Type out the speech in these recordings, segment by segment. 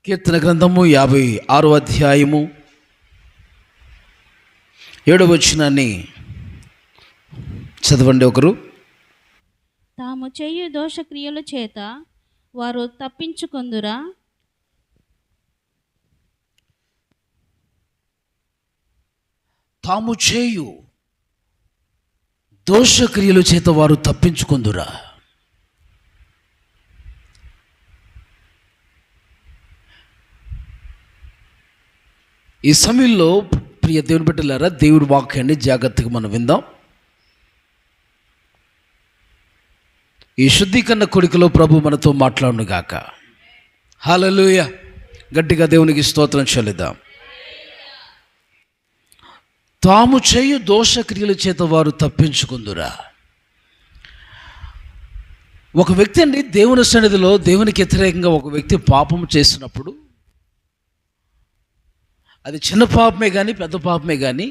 కీర్తన గ్రంథము 56వ అధ్యాయము 7వ వచనాన్ని చదవండి ఒకరు. తాము చేయు దోషక్రియల చేత వారు తప్పించుకొందురా. తాము చేయు దోషక్రియల చేత వారు తప్పించుకొందురా. ఈ సమయంలో ప్రియ దేవుని బిడ్డలారా, దేవుడి వాక్యాన్ని జాగ్రత్తగా మనం విందాం. ఈ శుద్ధీకరణ కొడుకులో ప్రభు మనతో మాట్లాడును గాక. హల్లెలూయా. గట్టిగా దేవునికి స్తోత్రం చెల్లిద్దాం. తాము చేయు దోషక్రియల చేత వారు తప్పించుకుందురా. ఒక వ్యక్తి అండి, దేవుని సన్నిధిలో దేవునికి వ్యతిరేకంగా ఒక వ్యక్తి పాపం చేసినప్పుడు, అది చిన్న పాపమే కానీ పెద్ద పాపమే కానీ,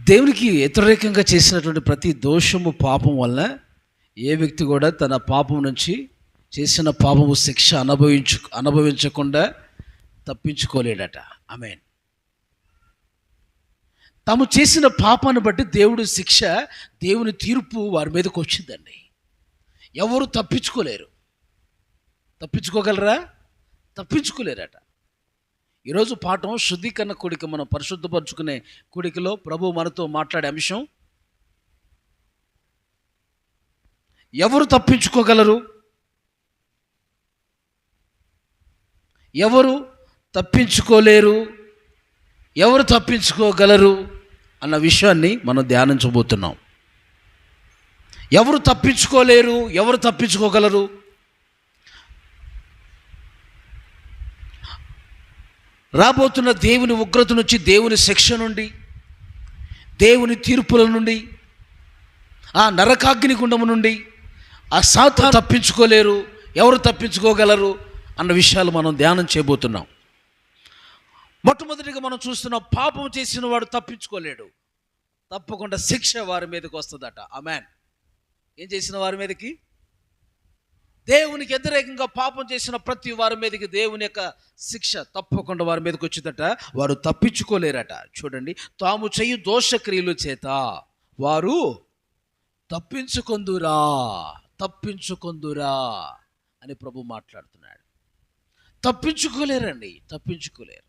దేవునికి వ్యతిరేకంగా చేసినటువంటి ప్రతి దోషము పాపం వలన ఏ వ్యక్తి కూడా తన పాపం నుంచి, చేసిన పాపము శిక్ష అనుభవించకుండా తప్పించుకోలేడట. ఆమేన్. తాము చేసిన పాపాన్ని బట్టి దేవుడి శిక్ష, దేవుని తీర్పు వారి మీదకి వచ్చిందండి. ఎవరు తప్పించుకోలేరు. తప్పించుకోగలరా? తప్పించుకోలేరట. ఈరోజు పాఠం శుద్ధీకరణ కూడిక, మనం పరిశుద్ధపరచుకునే కూడికలో ప్రభు మనతో మాట్లాడే అంశం, ఎవరు తప్పించుకోగలరు, ఎవరు తప్పించుకోలేరు, ఎవరు తప్పించుకోగలరు అన్న విషయాన్ని మనం ధ్యానించబోతున్నాం. ఎవరు తప్పించుకోలేరు, ఎవరు తప్పించుకోగలరు? రాబోతున్న దేవుని ఉగ్రత నుంచి, దేవుని శిక్ష నుండి, దేవుని తీర్పుల నుండి, ఆ నరకాగ్ని గుండము నుండి ఆ సాతాను తప్పించుకోలేరు. ఎవరు తప్పించుకోగలరు అన్న విషయాలు మనం ధ్యానం చేయబోతున్నాం. మొట్టమొదటిగా మనం చూస్తున్నాం, పాపం చేసిన వాడు తప్పించుకోలేడు. తప్పకుండా శిక్ష వారి మీదకి వస్తుందట. ఆమేన్. ఏం చేసిన వారి మీదకి? దేవునికి వ్యతిరేకంగా పాపం చేసిన ప్రతి వారి మీదకి దేవుని యొక్క శిక్ష తప్పకుండా వారి మీదకి వచ్చిందట. వారు తప్పించుకోలేరట. చూడండి, తాము చేయు దోషక్రియల చేత వారు తప్పించుకొందురా, తప్పించుకొందురా అని ప్రభు మాట్లాడుతున్నాడు. తప్పించుకోలేరండి, తప్పించుకోలేరు.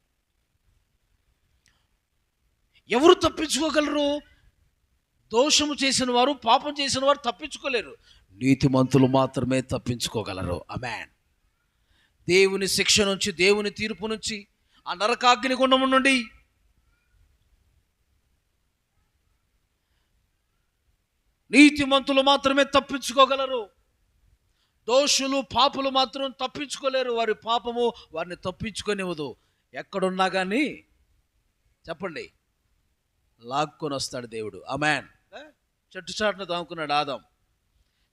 ఎవరు తప్పించుకోగలరు? దోషము చేసిన వారు, పాపం చేసిన వారు తప్పించుకోలేరు. నీతిమంతులు మాత్రమే తప్పించుకోగలరు. ఆమేన్. దేవుని శిక్ష నుంచి, దేవుని తీర్పు నుంచి, ఆ నరకాగ్ని గుండము నుండి నీతిమంతులు మాత్రమే తప్పించుకోగలరు. దోషులు, పాపులు మాత్రం తప్పించుకోలేరు. వారి పాపము వారిని తప్పించుకొనివ్వదు. ఎక్కడున్నా కానీ చెప్పండి, లాక్కొని వస్తాడు దేవుడు. ఆమేన్. చెట్టు చాటున దాముకున్నాడు ఆదాం,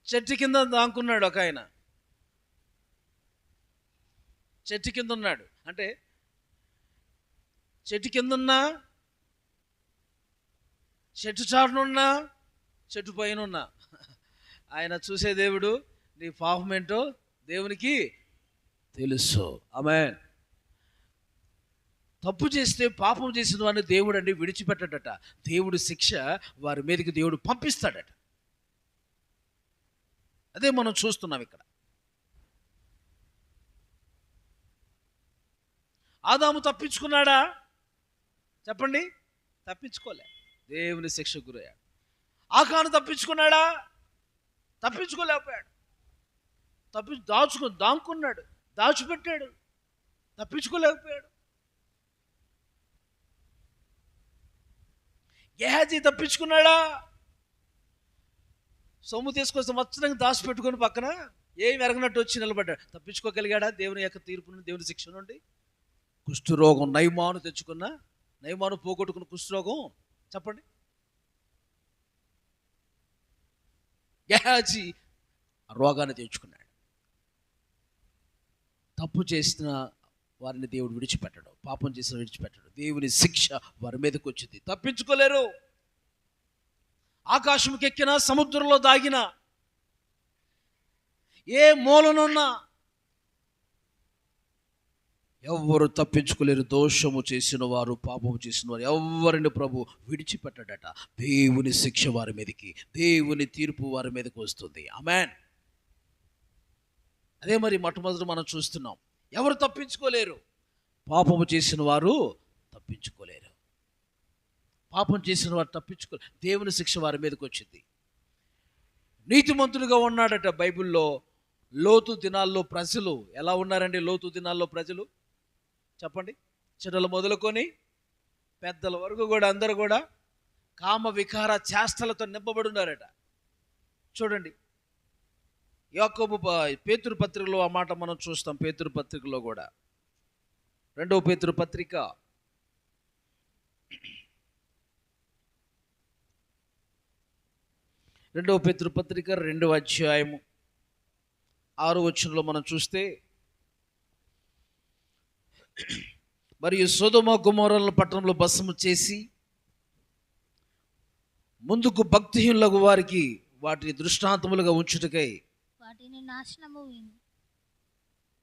చెట్టు కింద దాముకున్నాడు ఒక ఆయన. చెట్టు కింద ఉన్నాడు అంటే, చెట్టు కింద ఉన్నా, చెట్టు చాటునున్నా, చెట్టు పైన ఉన్నా, ఆయన చూసే దేవుడు. నీ పాపం ఏంటో దేవునికి తెలుసు. ఆమేన్. తప్పు చేస్తే, పాపం చేసిన వాడిని దేవుడు అండి విడిచిపెట్టడట. దేవుడు శిక్ష వారి మీదకి దేవుడు పంపిస్తాడట. అదే మనం చూస్తున్నాం ఇక్కడ. ఆదాము తప్పించుకున్నాడా? చెప్పండి. తప్పించుకోలే. దేవుని శిక్ష గురయ్యాడు. ఆకాను తప్పించుకున్నాడా? తప్పించుకోలేకపోయాడు. దాచుకున్నాడు, దాచిపెట్టాడు, తప్పించుకోలేకపోయాడు. గెహాజీ తప్పించుకున్నాడా? సొమ్ము తీసుకొస్తే మొత్తం దాచిపెట్టుకొని పక్కన ఏం ఎరగనట్టు వచ్చి నిలబడ్డాడు. తప్పించుకోగలిగాడా దేవుని యొక్క తీర్పు నుండి, దేవుని శిక్ష నుండి? కుష్ఠరోగం నయమాను తెచ్చుకున్న, నయమాను పోగొట్టుకున్న కుష్ఠరోగం చెప్పండి. గెహాజీ ఆ రోగాన్ని తెచ్చుకున్నాడు. తప్పు చేసిన వారిని దేవుడు విడిచిపెట్టడు, పాపం చేసిన విడిచిపెట్టడు. దేవుని శిక్ష వారి మీదకి వచ్చింది. తప్పించుకోలేరు. ఆకాశంకి ఎక్కినా, సముద్రంలో దాగినా, ఏ మూలనున్నా ఎవ్వరు తప్పించుకోలేరు. దోషము చేసిన వారు, పాపము చేసిన వారు ఎవరిని ప్రభు విడిచిపెట్టాడట. దేవుని శిక్ష వారి మీదకి, దేవుని తీర్పు వారి మీదకి వస్తుంది. ఆమేన్. అదే మరి మొట్టమొదటి మనం చూస్తున్నాం, ఎవరు తప్పించుకోలేరు? పాపము చేసిన వారు తప్పించుకోలేరు. పాపం చేసిన వారు తప్పించుకోలేరు. దేవుని శిక్ష వారి మీదకి వచ్చింది. నీతిమంతులుగా ఉన్నాడట. బైబిల్లో లోతు దినాల్లో ప్రజలు ఎలా ఉన్నారండి? లోతు దినాల్లో ప్రజలు చెప్పండి. చిన్నలు మొదలుకొని పెద్దల వరకు కూడా అందరూ కూడా కామ వికార చేష్టలతో నింపబడి ఉన్నారట. చూడండి, యాకోబు పేతురు పత్రికలో ఆ మాట మనం చూస్తాం. పేతురు పత్రికలో కూడా, 2వ పేతురు పత్రిక 2వ అధ్యాయము 6వ వచనంలో మనం చూస్తే, మరియు సొదొమ గొమొర్రా పట్టణంలో భస్మము చేసి ముందుకు భక్తిహీనులకు వారికి వాటిని దృష్టాంతములుగా ఉంచుటకై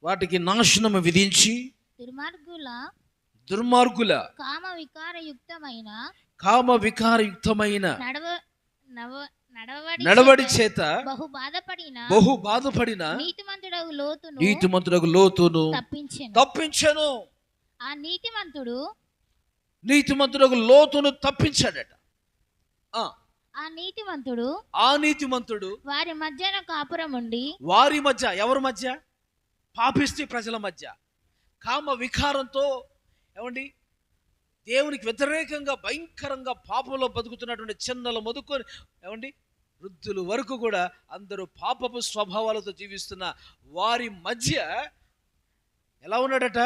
వాటికి నాశనము విధించి దుర్మార్గుల కామ వికారయుక్తమైన నడవడి చేత బహు బాధపడిన నీతిమంతుడగు లోతును తప్పించెను. ఆ నీతిమంతుడగు లోతును తప్పించాడట. ఆ నీతిమంతుడు వారి మధ్యన కాపురం ఉండి, వారి మధ్య, ఎవరి మధ్య? పాపిష్టి ప్రజల మధ్య కామ వికారంతో, ఏమండి, దేవునికి వ్యతిరేకంగా భయంకరంగా పాపంలో బతుకుతున్నటువంటి చిన్నలు మొదలుకొని, ఏమండి, వృద్ధుల వరకు కూడా అందరూ పాపపు స్వభావాలతో జీవిస్తున్న వారి మధ్య ఎలా ఉన్నాడట?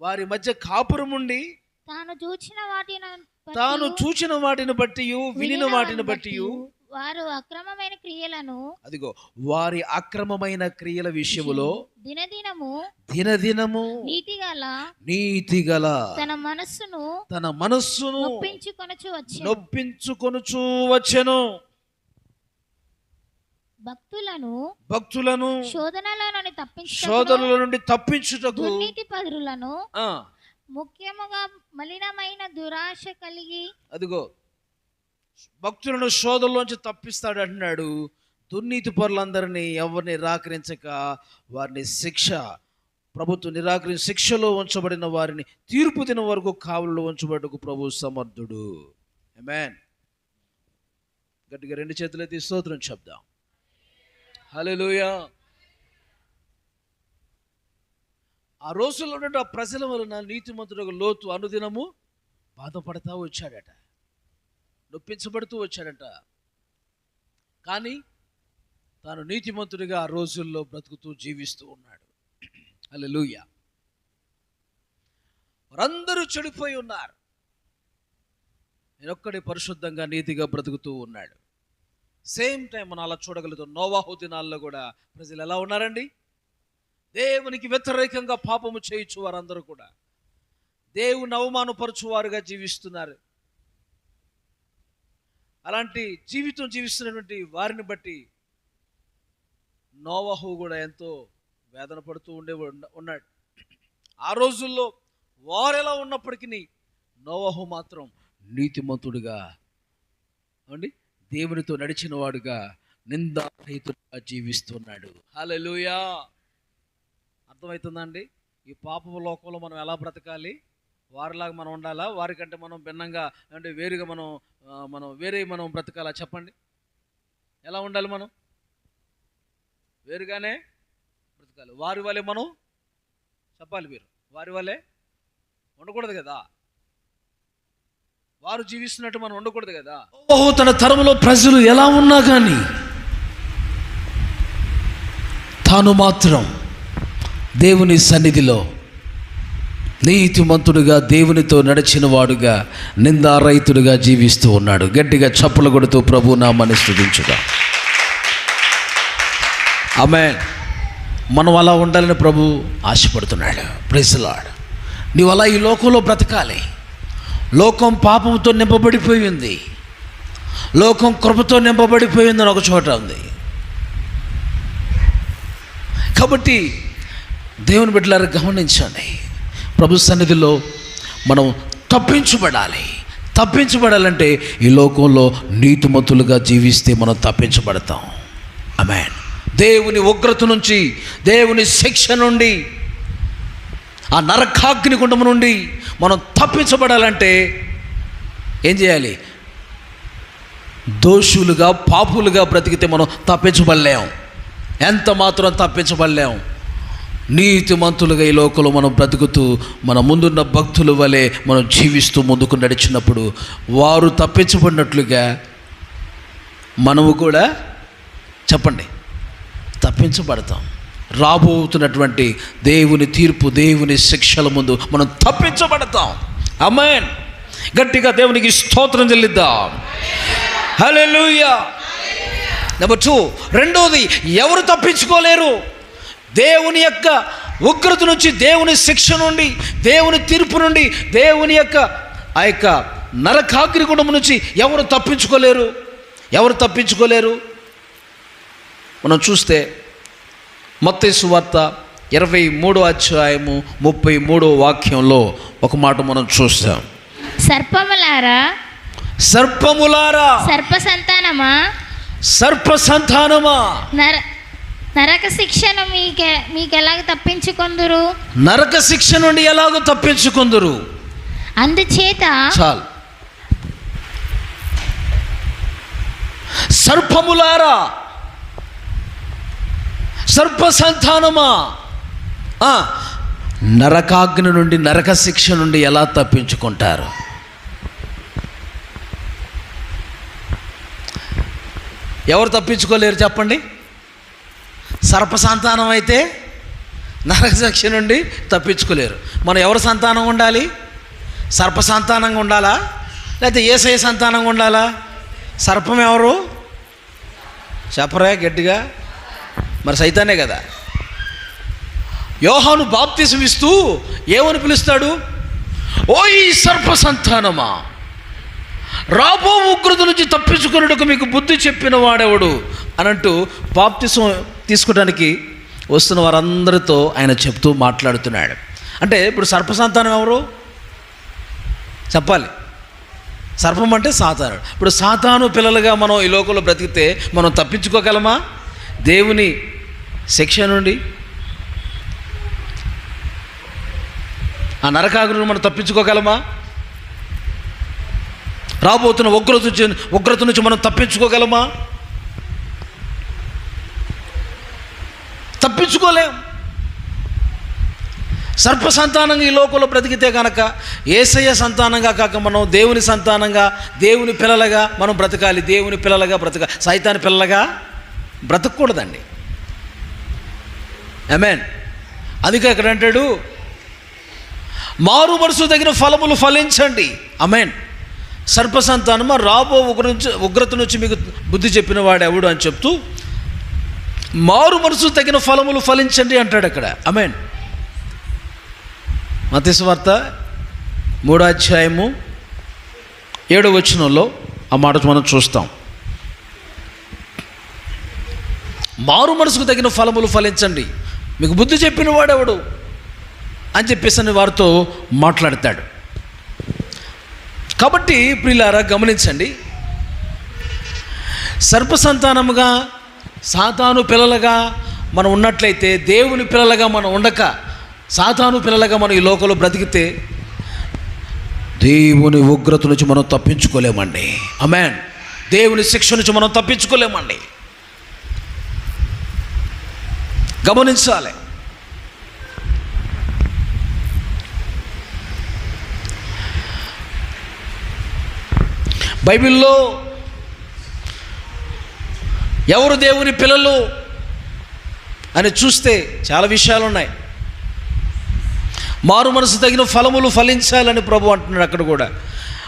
వారి మధ్య కాపురం ఉండి తాను చూచిన వాటిని బట్టి, వినిన వాటిని బట్టి వారు అక్రమమైన క్రియలను, అదిగో వారి అక్రమమైన క్రియల విషయములో దినదినము నీతిగల తన మనస్సును నొప్పించుకొనుచు వచ్చెను. భక్తులను శోధనల నుండి తప్పించుటకు దుర్నీతిపరులను ముఖ్యముగా మలినమైన దురాశ కలిగి, అదిగో భక్తులను శోధనలోంచి తప్పిస్తాడు అంటున్నాడు. దుర్నీతి పరులందరినీ ఎవరిని నిరాకరించక వారిని ప్రభుత్వం నిరాకరించి శిక్షలో ఉంచబడిన వారిని తీర్పు దినం వరకు కావలిలో ఉంచబడకు ప్రభు సమర్థుడు. ఆమేన్. గట్టిగా 2 చేతులెత్తి స్తోత్రం చెప్దాం. హల్లెలూయా. ఆ రోజుల్లో ఉన్న ఆ ప్రజల వలన నీతిమంతుడు లోతు అనుదినము బాధపడతా వచ్చాడట, నొప్పించబడుతూ వచ్చాడట. కానీ తాను నీతిమంతుడిగా ఆ రోజుల్లో బ్రతుకుతూ జీవిస్తూ ఉన్నాడు. హల్లెలూయా. వారందరూ చెడిపోయి ఉన్నారు, నేనొక్కడే పరిశుద్ధంగా నీతిగా బ్రతుకుతూ ఉన్నాడు. సేమ్ టైం మనం అలా చూడగలుగుతాం. నోవాహు దినాల్లో కూడా ప్రజలు ఎలా ఉన్నారండి? దేవునికి వ్యతిరేకంగా పాపము చేయొచ్చు వారందరూ కూడా దేవుని అవమానపరచువారుగా జీవిస్తున్నారు. అలాంటి జీవితం జీవిస్తున్నటువంటి వారిని బట్టి నోవాహు కూడా ఎంతో వేదన పడుతూ ఉన్నాడు. ఆ రోజుల్లో వారెలా ఉన్నప్పటికీ నోవాహు మాత్రం నీతిమంతుడిగా, అండి, దేవునితో నడిచిన వాడుగా, నిందారహితుడిగా జీవిస్తున్నాడు. హల్లెలూయా. అర్థమవుతుందండి? ఈ పాపపు లోకంలో మనం ఎలా బ్రతకాలి? వారిలాగా మనం ఉండాలా? వారికంటే మనం భిన్నంగా, అంటే వేరుగా మనం బ్రతకాలా? చెప్పండి. ఎలా ఉండాలి? మనం వేరుగానే బ్రతకాలి. వారి వలె మనం చెప్పాలి. మీరు వారి వలె ఉండకూడదు కదా. వారు జీవిస్తున్నట్టు మనం ఉండకూడదు కదా. తన తరంలో ప్రజలు ఎలా ఉన్నా కానీ తాను మాత్రం దేవుని సన్నిధిలో నీతిమంతుడుగా, దేవునితో నడిచిన వాడుగా, నిందారహితుడిగా జీవిస్తూ ఉన్నాడు. గట్టిగా చప్పలు కొడుతూ ప్రభు నామమును స్తుతించుగా. ఆమేన్. మనం అలా ఉండాలని ప్రభు ఆశపడుతున్నాడు. Praise the Lord. నీవు అలా ఈ లోకంలో బ్రతకాలి. లోకం పాపంతో నింపబడిపోయింది, లోకం కృపతో నింపబడిపోయిందని ఒక చోట ఉంది. కాబట్టి దేవుని బిడ్డలారా గమనించండి, ప్రభు సన్నిధిలో మనం తప్పించబడాలంటే ఈ లోకంలో నీతిమంతులుగా జీవిస్తే మనం తప్పించబడతాం. ఆమేన్. దేవుని ఉగ్రత నుంచి, దేవుని శిక్ష నుండి, ఆ నరకాగ్ని గుండము నుండి మనం తప్పించబడాలంటే ఏం చేయాలి? దోషులుగా, పాపులుగా బ్రతికితే మనం తప్పించబడలేం. ఎంత మాత్రం తప్పించబడలేం. నీతిమంతులుగా ఈ లోకంలో మనం బ్రతుకుతూ మన ముందున్న భక్తుల వలె మనం జీవిస్తూ ముందుకు నడిచినప్పుడు వారు తప్పించబడినట్లుగా మనము కూడా చెప్పండి తప్పించబడతాం. రాబోతున్నటువంటి దేవుని తీర్పు, దేవుని శిక్షల ముందు మనం తప్పించబడతాం. ఆమేన్. గట్టిగా దేవునికి స్తోత్రం చెల్లిద్దాం. హల్లెలూయా. నెంబర్ 2, రెండోది, ఎవరు తప్పించుకోలేరు? దేవుని యొక్క ఉగ్రత నుంచి, దేవుని శిక్ష నుండి, దేవుని తీర్పు నుండి, దేవుని యొక్క ఆ యొక్క నరకాగ్ని గుండము నుంచి ఎవరు తప్పించుకోలేరు? మనం చూస్తే మత్తయి సువార్త 23వ అధ్యాయము 33వ వాక్యంలో ఒక మాట మనం చూస్తాం. సర్పములారా, సర్ప సంతానమా, నరక శిక్షను మీకెలాగ తప్పించుకొందురు? నరక శిక్ష నుండి ఎలాగో తప్పించుకొందురు? అందుచేత చాలు. సర్పములారా, సర్ప సంతానమా, నరకాగ్ని నుండి, నరక శిక్ష నుండి ఎలా తప్పించుకుంటారు? ఎవరు తప్పించుకోలేరు చెప్పండి? సర్ప సంతానం అయితే నరక శిక్ష నుండి తప్పించుకోలేరు. మనం ఎవరి సంతానం ఉండాలి? సర్ప సంతానంగా ఉండాలా, లేకపోతే యేసయ్య సంతానంగా ఉండాలా? సర్పం ఎవరు చెప్పరా గట్టిగా? మరి సైతానే కదా. యోహాను బాప్తిసం ఇస్తూ ఏమని పిలుస్తాడు? ఓ ఈ సర్ప సంతానమా, రాబో ఉగ్రత నుంచి తప్పించుకున్నట్టుకు మీకు బుద్ధి చెప్పిన వాడెవడు అనంటూ బాప్తిసం తీసుకోవడానికి వస్తున్న వారందరితో ఆయన చెప్తూ మాట్లాడుతున్నాడు. అంటే ఇప్పుడు సర్ప సంతానం ఎవరు చెప్పాలి? సర్పం అంటే సాతాను. ఇప్పుడు సాతాను పిల్లలుగా మనం ఈ లోకంలో బ్రతికితే మనం తప్పించుకోగలమా? దేవుని శిక్ష నుండి, ఆ నరకాగ్ని మనం తప్పించుకోగలమా? రాబోతున్న ఉగ్రత నుంచి మనం తప్పించుకోగలమా? తప్పించుకోలేం. సర్ప సంతానంగా ఈ లోకంలో బ్రతికితే కనుక యేసయ్య సంతానంగా కాక మనం దేవుని సంతానంగా, దేవుని పిల్లలుగా మనం బ్రతకాలి. దేవుని పిల్లలుగా బ్రతకాలి, సైతాని పిల్లలుగా బ్రతకూడదండి. ఆమేన్. అందుకే ఇక్కడ అంటాడు, మారు మనసు తగిన ఫలములు ఫలించండి. ఆమేన్. సర్ప సంతానమా, రాబో ఉగ్రత నుంచి మీకు బుద్ధి చెప్పిన వాడు ఎవడు అని చెప్తూ మారు మనసు తగిన ఫలములు ఫలించండి అంటాడు అక్కడ. ఆమేన్. మత్తయి సువార్త 3వ అధ్యాయము 7వ వచనంలో ఆ మాట మనం చూస్తాం. మారు మనసుకు తగిన ఫలములు ఫలించండి, మీకు బుద్ధి చెప్పిన వాడెవడు అని చెప్పేసి వారితో మాట్లాడతాడు. కాబట్టి ప్రియులారా గమనించండి, సర్ప సంతానముగా, సాతాను పిల్లలుగా మనం ఉన్నట్లయితే, దేవుని పిల్లలుగా మనం ఉండక సాతాను పిల్లలుగా మనం ఈ లోకంలో బ్రతికితే దేవుని ఉగ్రత నుంచి మనం తప్పించుకోలేమండి. ఆమేన్. దేవుని శిక్ష నుంచి మనం తప్పించుకోలేమండి. గమనించాలి. బైబిల్లో ఎవరు దేవుని పిల్లలు అని చూస్తే చాలా విషయాలు ఉన్నాయి. మారు మనసు తగిన ఫలములు ఫలించాలని ప్రభు అంటున్నాడు అక్కడ కూడా.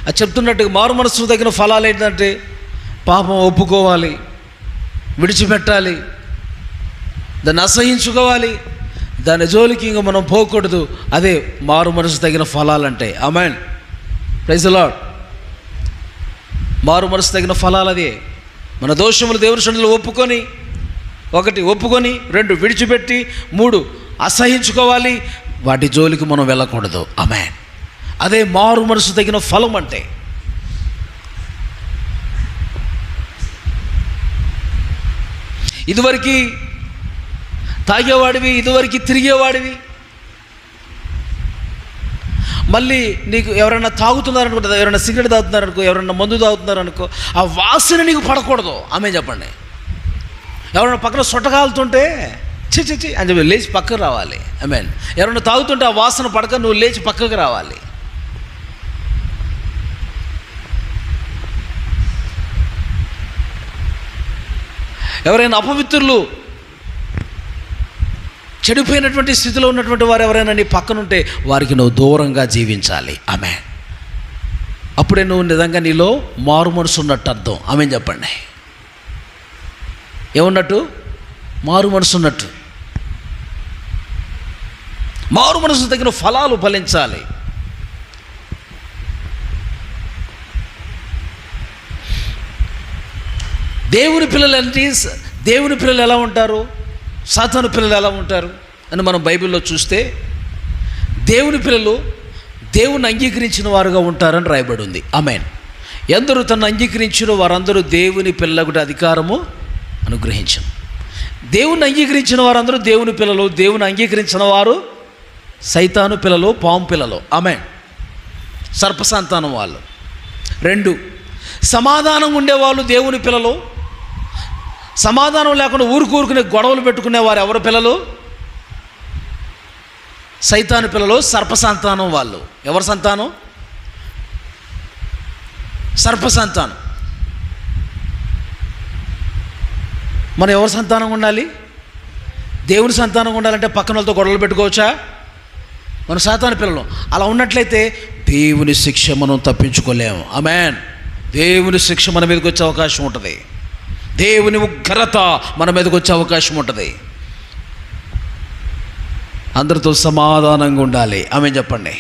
అది చెప్తున్నట్టుగా మారు మనసు తగిన ఫలాలు ఏంటంటే పాపం ఒప్పుకోవాలి, విడిచిపెట్టాలి, దాన్ని అసహించుకోవాలి, దాని జోలికి ఇంకా మనం పోకూడదు. అదే మారు మనసు తగిన ఫలాలంటే. ఆమేన్. Praise the lord. మారు మనసు తగిన ఫలాలు అదే. మన దోషములు దేవుని సన్నిధిలో ఒప్పుకొని, 1 ఒప్పుకొని, 2 విడిచిపెట్టి, 3 అసహించుకోవాలి, వాటి జోలికి మనం వెళ్ళకూడదు. ఆమేన్. అదే మారు మనసు తగిన ఫలం అంటే. ఇదివరకు తాగేవాడివి, ఇదివరకు తిరిగేవాడివి, మళ్ళీ నీకు ఎవరైనా తాగుతున్నారనుకో, ఎవరైనా సిగరెట్ తాగుతున్నారనుకో, ఎవరైనా మందు తాగుతున్నారనుకో, ఆ వాసన నీకు పడకూడదు. ఆమె చెప్పండి. ఎవరైనా పక్కన సొట్టకాలుతుంటే చి అని చెప్పి లేచి పక్కకు రావాలి. ఆమేన్. ఎవరైనా తాగుతుంటే ఆ వాసన పడక నువ్వు లేచి పక్కకు రావాలి. ఎవరైనా అపవిత్రులు, చెడిపోయినటువంటి స్థితిలో ఉన్నటువంటి వారు ఎవరైనా నీ పక్కనుంటే వారికి నువ్వు దూరంగా జీవించాలి. ఆమేన్. అప్పుడే నువ్వు నిజంగా నీలో మారు మనసు ఉన్నట్టు అర్థం. ఆమేన్ చెప్పండి. ఏమున్నట్టు? మారు మనసు ఉన్నట్టు. మారు మనసు తగిన ఫలాలు ఫలించాలి. దేవుని పిల్లలు ఎలా ఉంటారు, సాతాను పిల్లలు ఎలా ఉంటారు అని మనం బైబిల్లో చూస్తే, దేవుని పిల్లలు దేవుని అంగీకరించిన వారుగా ఉంటారని రాయబడి ఉంది. ఆమేన్. ఎందరూ తను అంగీకరించిన వారందరూ దేవుని పిల్లలకు అధికారము అనుగ్రహించను. దేవుని అంగీకరించిన వారందరూ దేవుని పిల్లలు, దేవుని అంగీకరించిన వారు సైతాను పిల్లలు, పాము పిల్లలు. ఆమేన్. సర్పసంతానం వాళ్ళు. 2, సమాధానం ఉండేవాళ్ళు దేవుని పిల్లలు, సమాధానం లేకుండా ఊరుకునే గొడవలు పెట్టుకునే వారు ఎవరు పిల్లలు? సైతాను పిల్లలు, సర్పసంతానం వాళ్ళు. ఎవరి సంతానం? సర్పసంతానం. మనం ఎవరి సంతానం ఉండాలి? దేవుని సంతానం ఉండాలంటే పక్కన వాళ్ళతో గొడవలు పెట్టుకోవచ్చా? మన సాతాను పిల్లలు. అలా ఉన్నట్లయితే దేవుని శిక్ష మనం తప్పించుకోలేము. ఆమేన్. దేవుని శిక్ష మన మీదకి వచ్చే అవకాశం ఉంటుంది. దేవుని ఉగ్రత మన మీదకి వచ్చే అవకాశం ఉంటుంది. అందరితో సమాధానంగా ఉండాలి. ఆమేన్ చెప్పండి.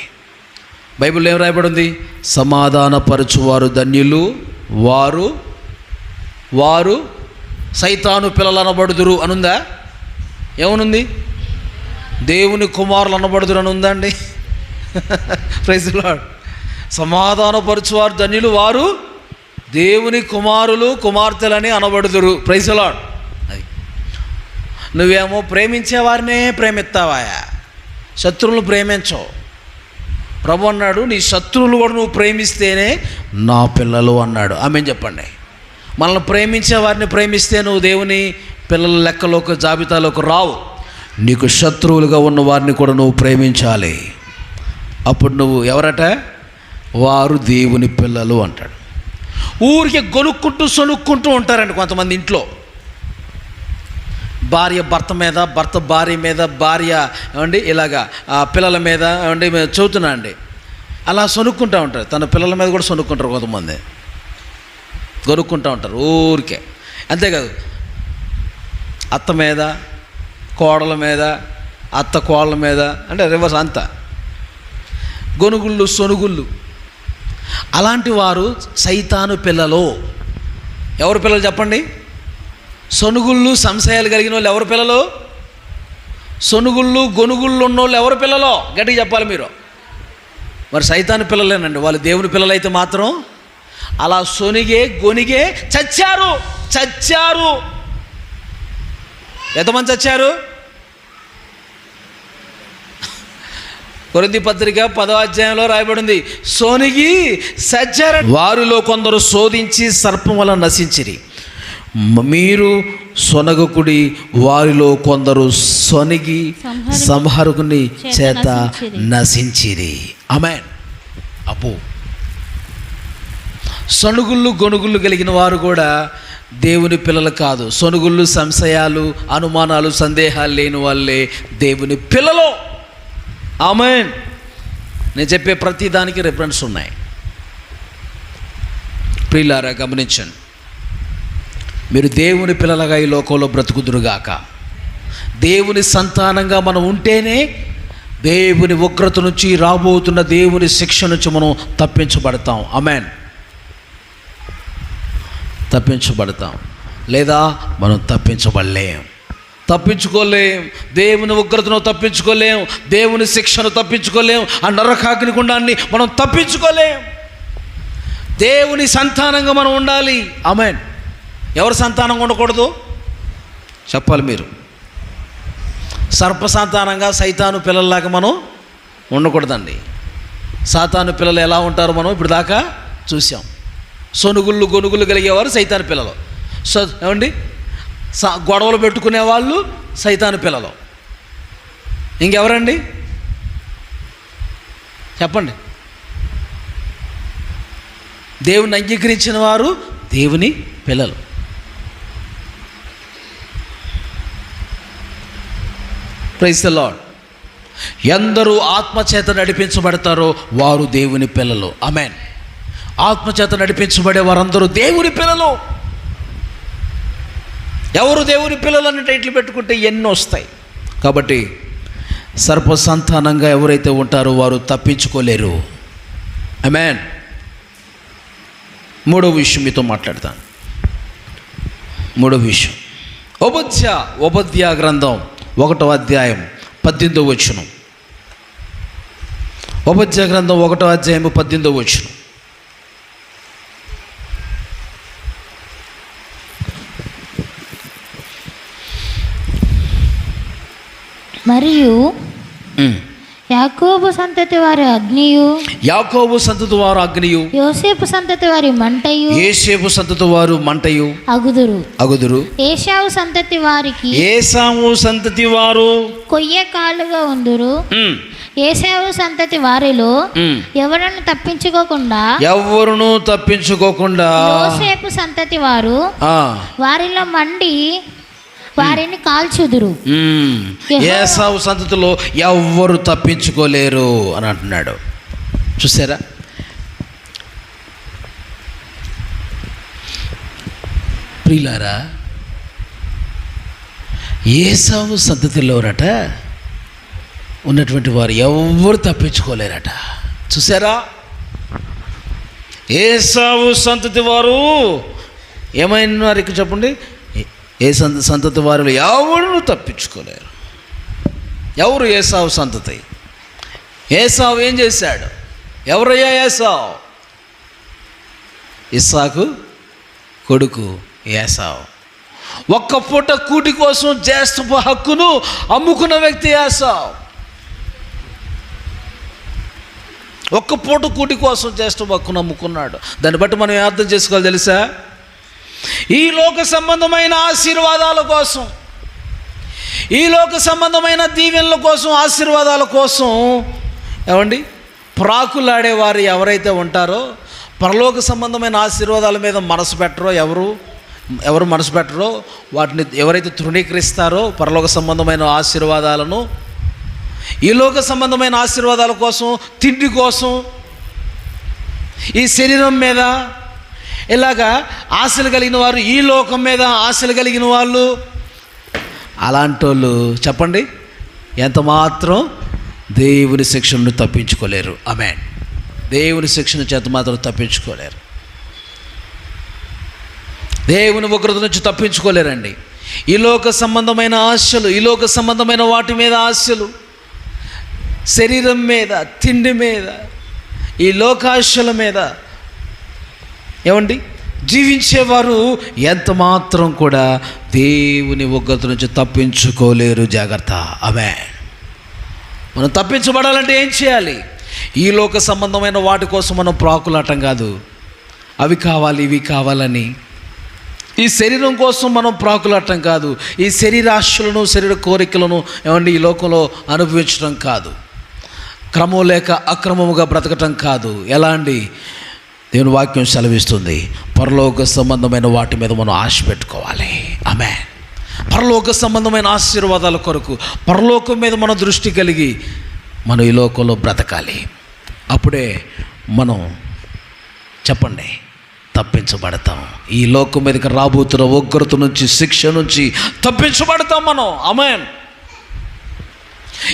బైబిల్లో ఏం రాయబడి ఉంది? సమాధానపరచువారు ధన్యులు, వారు సైతాను పిల్లలు అనబడుదురు అనుందా? ఏమనుంది? దేవుని కుమారులు అనబడుదురు అని ఉందా అండి? Praise the lord. సమాధానపరచువారు ధన్యులు, వారు దేవుని కుమారులు కుమార్తెలని అనబడుదురు. Praise the lord. అది నువ్వేమో ప్రేమించేవారినే ప్రేమిస్తావాయా, శత్రువులు ప్రేమించవు. ప్రభు అన్నాడు, నీ శత్రువులు కూడా నువ్వు ప్రేమిస్తేనే నా పిల్లలు అన్నాడు. ఆమేన్ చెప్పండి. మనల్ని ప్రేమించే వారిని ప్రేమిస్తే నువ్వు దేవుని పిల్లల లెక్కలోకి, జాబితాలోకి రావు. నీకు శత్రువులుగా ఉన్న వారిని కూడా నువ్వు ప్రేమించాలి. అప్పుడు నువ్వు ఎవరట? వారు దేవుని పిల్లలు అంటాడు. ఊరికి గొనుక్కుంటూ సొనుక్కుంటూ ఉంటారండి కొంతమంది ఇంట్లో. భార్య భర్త మీద, భర్త భార్య మీద, భార్య ఏమండి ఇలాగా పిల్లల మీద ఏమండి చెబుతున్నా అండి, అలా సొనుక్కుంటూ ఉంటారు. తన పిల్లల మీద కూడా సొనుక్కుంటారు కొంతమంది, గొనుక్కుంటూ ఉంటారు ఊరికే. అంతేకాదు, అత్త మీద, కోడల మీద, అత్త కోడల మీద, అంటే రివర్స్ అంతా గొనుగుళ్ళు, సొనుగుళ్ళు. అలాంటి వారు సైతాను పిల్లలు. ఎవరు పిల్లలు చెప్పండి? సొనుగుళ్ళు, సంశయాలు కలిగిన వాళ్ళు ఎవరు పిల్లలు? సొనుగుళ్ళు, గొనుగుళ్ళు ఉన్నోళ్ళు ఎవరు పిల్లలు? గట్టిగా చెప్పాలి మీరు. మరి సైతాను పిల్లలేనండి వాళ్ళు. దేవుని పిల్లలు అయితే మాత్రం అలా గొనిగే చచ్చారు. ఎంతమంది చచ్చారు? కొరింథీ పత్రిక 10వ అధ్యాయంలో రాయబడింది, సొనిగి చచ్చారు. వారిలో కొందరు శోధించి సర్పం వల్ల నశించిరి. మీరు సొనగకుడి, వారిలో కొందరు సొనిగి సంహరకుని చేత నశించిరి. ఆమేన్. అప్పు సొనుగుళ్ళు, గొనుగుళ్ళు కలిగిన వారు కూడా దేవుని పిల్లలు కాదు. సొనుగుళ్ళు, సంశయాలు, అనుమానాలు, సందేహాలు లేని వాళ్ళే దేవుని పిల్లలు. ఆమేన్. నేను చెప్పే ప్రతి దానికి రిఫరెన్స్ ఉన్నాయి. ప్రియులారా గమనించండి. మీరు దేవుని పిల్లలుగా ఈ లోకంలో బ్రతుకుదురుగాక. దేవుని సంతానంగా మనం ఉంటేనే దేవుని ఉగ్రత నుంచి, రాబోతున్న దేవుని శిక్ష నుంచి మనం తప్పించబడతాం. ఆమేన్. తప్పించబడతాం, లేదా మనం తప్పించబడలేం. తప్పించుకోలేం. దేవుని ఉగ్రతను తప్పించుకోలేం, దేవుని శిక్షను తప్పించుకోలేం, ఆ నరకాగ్ని గుండాన్ని మనం తప్పించుకోలేం. దేవుని సంతానంగా మనం ఉండాలి. ఆమేన్. ఎవరు సంతానంగా ఉండకూడదు చెప్పాలి మీరు? సర్ప సంతానంగా సైతాను పిల్లల్లాగా మనం ఉండకూడదండి. సాతాను పిల్లలు ఎలా ఉంటారో మనం ఇప్పుడు దాకా చూసాం. సొనుగుళ్ళు గొనుగులు కలిగేవారు సైతాను పిల్లలు. ఏమండి, గొడవలు పెట్టుకునే వాళ్ళు సైతాను పిల్లలు. ఇంకెవరండి చెప్పండి? దేవుని అంగీకరించిన వారు దేవుని పిల్లలు. Praise the lord. ఎందరూ ఆత్మచేత నడిపించబడతారో వారు దేవుని పిల్లలు. ఆమేన్. ఆత్మచేత నడిపించబడే వారందరూ దేవుని పిల్లలు. ఎవరు దేవుని పిల్లలు అని టైటిల్ పెట్టుకుంటే ఎన్నో వస్తాయి. కాబట్టి సర్ప సంతానంగా ఎవరైతే ఉంటారో వారు తప్పించుకోలేరు. ఆమేన్. మూడో విషయం మీతో మాట్లాడతాను. మూడో విషయం, ఓబద్యా గ్రంథం 1వ అధ్యాయం 18వ వచనం. ఓబద్యా గ్రంథం 1వ అధ్యాయం 18వ వచనం. మరియు యాకోబు సంతతి వారి అగ్నియు, యాకోబు సంతతి వారు అగ్నియు, యోసేపు సంతతి వారి మంటయు, యోసేపు సంతతి వారు మంటయు అగుదురు. ఏశావు సంతతి వారికి, ఏశావు సంతతి వారు కొయ్యకాలుగా ఉందురు. ఏశావు సంతతి వారిలో ఎవరును తప్పించుకోకుండా యోసేపు సంతతి వారు వారిలో మండి వారిని కాల్చుదురు. ఏశావు సంతతిలో ఎవ్వరు తప్పించుకోలేరు అని అంటున్నాడు. చూసారా? ప్రియులారా, ఏశావు సంతతిలోనట ఉన్నటువంటి వారు ఎవ్వరు తప్పించుకోలేరట. చూసారా? ఏశావు సంతతి వారు ఏమైనా ఇక్కడ చెప్పండి. ఏ సంతతి వారిలో ఎవరు తప్పించుకోలేరు. ఎవరు ఏశావు సంతతి? ఏశావు ఏం చేశాడు? ఎవరయ్యా ఏశావు? ఇస్సాకు కొడుకు ఏశావు. ఒక్క పూట కూటి కోసం జ్యేష్ఠపు హక్కును అమ్ముకున్న వ్యక్తి ఏశావు. ఒక్క పూట కూటి కోసం జ్యేష్ఠపు హక్కును అమ్ముకున్నాడు. దాన్ని బట్టి మనం ఏం అర్థం చేసుకోవాలి తెలుసా? ఈ లోక సంబంధమైన ఆశీర్వాదాల కోసం, ఈ లోక సంబంధమైన దీవెనల కోసం, ఆశీర్వాదాల కోసం ఏమండి ప్రాకులాడేవారు ఎవరైతే ఉంటారో, పరలోక సంబంధమైన ఆశీర్వాదాల మీద మనసు పెట్టరో, ఎవరు మనసు పెట్టరో, వాటిని ఎవరైతే తృణీకరిస్తారో పరలోక సంబంధమైన ఆశీర్వాదాలను, ఈ లోక సంబంధమైన ఆశీర్వాదాల కోసం, తిండి కోసం, ఈ శరీరం మీద ఇలాగా ఆశలు కలిగిన వారు, ఈ లోకం మీద ఆశలు కలిగిన వాళ్ళు, అలాంటి వాళ్ళు చెప్పండి ఎంత మాత్రం దేవుని శిక్షను తప్పించుకోలేరు. ఆమేన్. దేవుని శిక్షణ చేత మాత్రం తప్పించుకోలేరు. దేవుని ఉగ్రత నుంచి తప్పించుకోలేరండి. ఈ లోక సంబంధమైన ఆశలు, ఈ లోక సంబంధమైన వాటి మీద ఆశలు, శరీరం మీద, తిండి మీద, ఈ లోకాశల మీద ఏమండి జీవించేవారు ఎంత మాత్రం కూడా దేవుని ఉగ్రత నుంచి తప్పించుకోలేరు. జాగ్రత్త. ఆమేన్. మనం తప్పించబడాలంటే ఏం చేయాలి? ఈ లోక సంబంధమైన వాటి కోసం మనం ప్రాకులాటం కాదు. అవి కావాలి, ఇవి కావాలని ఈ శరీరం కోసం మనం ప్రాకులాటం కాదు. ఈ శరీరాశలను, శరీర కోరికలను ఏమండి ఈ లోకంలో అనుభవించడం కాదు. క్రమం లేక అక్రమముగా బ్రతకటం కాదు. ఎలా అండి? దేవుని వాక్యం సెలవిస్తుంది, పరలోక సంబంధమైన వాటి మీద మనం ఆశ పెట్టుకోవాలి. ఆమేన్. పరలోక సంబంధమైన ఆశీర్వాదాల కొరకు పరలోకం మీద మన దృష్టి కలిగి మనం ఈ లోకంలో బ్రతకాలి. అప్పుడే మనం చెప్పండి తప్పించబడతాం. ఈ లోకం మీదకి రాబోతున్న ఉగ్రత నుంచి, శిక్ష నుంచి తప్పించబడతాం మనం. ఆమేన్.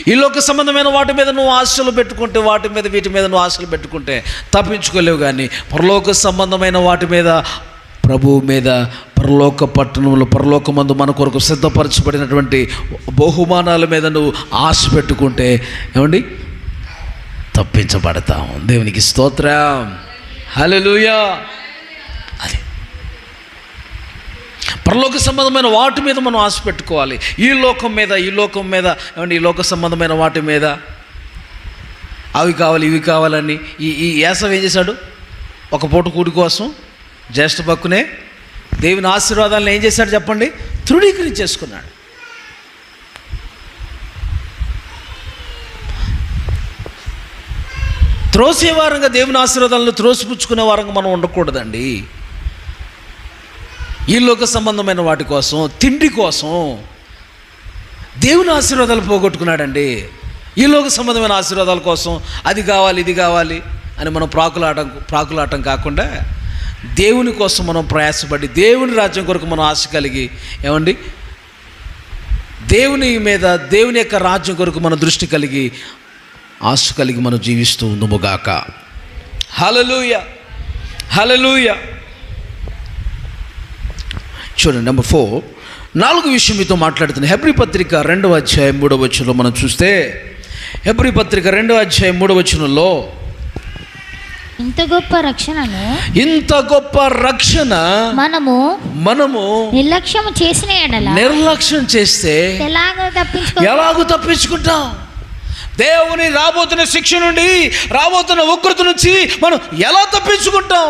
ఈ లోక సంబంధమైన వాటి మీద నువ్వు ఆశలు పెట్టుకుంటే, వాటి మీద వీటి మీద నువ్వు ఆశలు పెట్టుకుంటే తప్పించుకోలేవు. కానీ పరలోక సంబంధమైన వాటి మీద ప్రభువు మీద పరలోక పట్టణంలో పరలోకమందు మన కొరకు సిద్ధపరచబడినటువంటి బహుమానాల మీద నువ్వు ఆశ పెట్టుకుంటే ఏమండి తప్పించబడతాం. దేవునికి స్తోత్రం, హల్లెలూయా. అది పరలోక సంబంధమైన వాటి మీద మనం ఆశ పెట్టుకోవాలి. ఈ లోకం మీద ఏమండి ఈ లోక సంబంధమైన వాటి మీద అవి కావాలి ఇవి కావాలని ఈ యాసవ ఏం చేశాడు? ఒక పూట కూడి కోసం జ్యేష్ఠ భక్కునే దేవుని ఆశీర్వాదాలను ఏం చేశాడు చెప్పండి? తృణీకరించేసుకున్నాడు. త్రోసే వారంగా దేవుని ఆశీర్వాదాలను త్రోసిపుచ్చుకునే వారంగా మనం ఉండకూడదండి. ఈ లోక సంబంధమైన వాటి కోసం, తిండి కోసం దేవుని ఆశీర్వాదాలు పోగొట్టుకున్నాడండి. ఈ లోక సంబంధమైన ఆశీర్వాదాల కోసం అది కావాలి ఇది కావాలి అని మనం ప్రాకులాటం కాకుండా దేవుని కోసం మనం ప్రయాసపడి దేవుని రాజ్యం కొరకు మనం ఆశ కలిగి ఏమండి దేవుని మీద దేవుని యొక్క రాజ్యం కొరకు మన దృష్టి కలిగి ఆశ కలిగి మనం జీవిస్తూ ఉందుముగాక. హల్లెలూయా, హల్లెలూయా. చూడండి, నెంబర్ 4, 4 విషయం మీతో మాట్లాడుతున్నాను. హెబ్రీ పత్రిక 2వ అధ్యాయం 3వ వచనంలో మనం చూస్తే, హెబ్రీ పత్రిక 2వ అధ్యాయం 3వ వచనంలో ఇంత గొప్ప రక్షణ మనము నిర్లక్ష్యం చేస్తే ఎలాగో తప్పించుకుంటాం. దేవుని రాబోతున్న శిక్ష నుండి, రాబోతున్న ఉగ్రత నుంచి మనం ఎలా తప్పించుకుంటాం?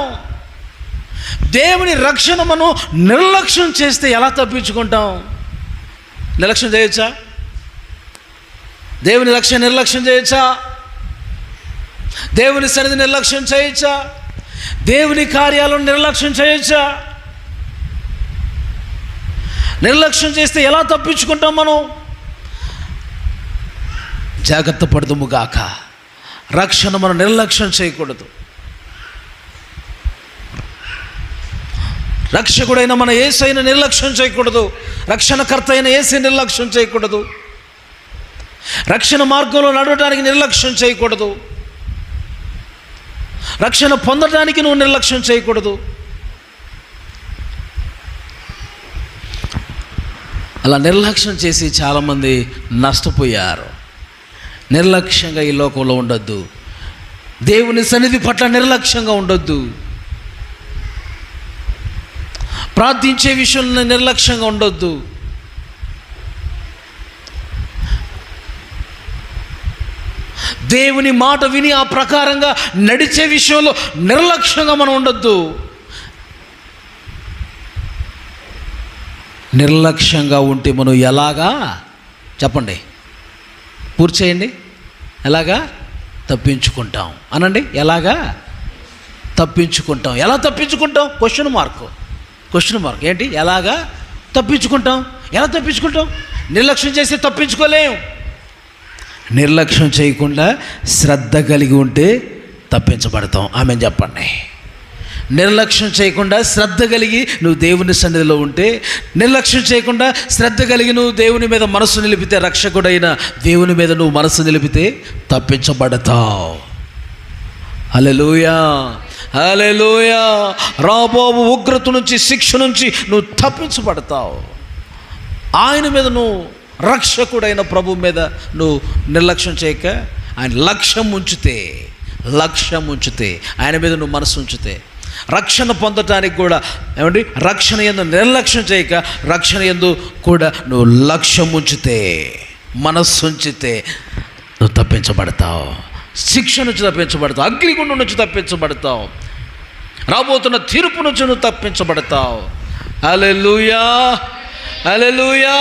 దేవుని రక్షణ మనం నిర్లక్ష్యం చేస్తే ఎలా తప్పించుకుంటాం? నిర్లక్ష్యం చేయొచ్చా? దేవుని రక్షణ నిర్లక్ష్యం చేయొచ్చా? దేవుని సన్నిధి నిర్లక్ష్యం చేయొచ్చా? దేవుని కార్యాలను నిర్లక్ష్యం చేయొచ్చా? నిర్లక్ష్యం చేస్తే ఎలా తప్పించుకుంటాం మనం? జాగ్రత్త పడదుము గాక. రక్షణ మనం నిర్లక్ష్యం చేయకూడదు. రక్షకుడైన మన యేసయ్యను నిర్లక్ష్యం చేయకూడదు. రక్షణకర్త అయిన యేసయ్యను నిర్లక్ష్యం చేయకూడదు. రక్షణ మార్గంలో నడవడానికి నిర్లక్ష్యం చేయకూడదు. రక్షణ పొందడానికి నువ్వు నిర్లక్ష్యం చేయకూడదు. అలా నిర్లక్ష్యం చేసి చాలామంది నష్టపోయారు. నిర్లక్ష్యంగా ఈ లోకంలో ఉండొద్దు. దేవుని సన్నిధి పట్ల నిర్లక్ష్యంగా ఉండొద్దు. ప్రార్థించే విషయంలో నిర్లక్ష్యంగా ఉండొద్దు. దేవుని మాట విని ఆ ప్రకారంగా నడిచే విషయంలో నిర్లక్ష్యంగా మనం ఉండొద్దు. నిర్లక్ష్యంగా ఉంటే మనం ఎలాగా చెప్పండి, పూర్తి చేయండి. ఎలాగా తప్పించుకుంటాం అనండి. ఎలాగా తప్పించుకుంటాం? ఎలా తప్పించుకుంటాం? క్వశ్చన్ మార్క్ ఏంటి? ఎలాగా తప్పించుకుంటాం? ఎలా తప్పించుకుంటాం? నిర్లక్ష్యం చేస్తే తప్పించుకోలేం. నిర్లక్ష్యం చేయకుండా శ్రద్ధ కలిగి ఉంటే తప్పించబడతాం. ఆమెను చెప్పండి. నిర్లక్ష్యం చేయకుండా శ్రద్ధ కలిగి నువ్వు దేవుని సన్నిధిలో ఉంటే, నిర్లక్ష్యం చేయకుండా శ్రద్ధ కలిగి నువ్వు దేవుని మీద మనసు నిలిపితే, రక్షకుడైన దేవుని మీద నువ్వు మనసు నిలిపితే తప్పించబడతావు. హల్లెలూయా, హల్లెలూయా. రాబోవు ఉగ్రత నుంచి, శిక్ష నుంచి నువ్వు తప్పించబడతావు. ఆయన మీద నువ్వు, రక్షకుడైన ప్రభు మీద నువ్వు నిర్లక్ష్యం చేయక, ఆయన లక్ష్యం ఉంచితే ఆయన మీద నువ్వు మనసు ఉంచితే, రక్షణ పొందటానికి కూడా ఏమండి రక్షణ యందు నిర్లక్ష్యం చేయక, రక్షణ యందు కూడా నువ్వు లక్ష్యం ఉంచితే, మనస్సు ఉంచితే నువ్వు తప్పించబడతావు. శిక్ష నుంచి తప్పించబడతావు. అగ్నిగుండం నుంచి తప్పించబడతావు. రాబోతున్న తీర్పు నుంచి నువ్వు తప్పించబడతావు. హల్లెలూయా, హల్లెలూయా.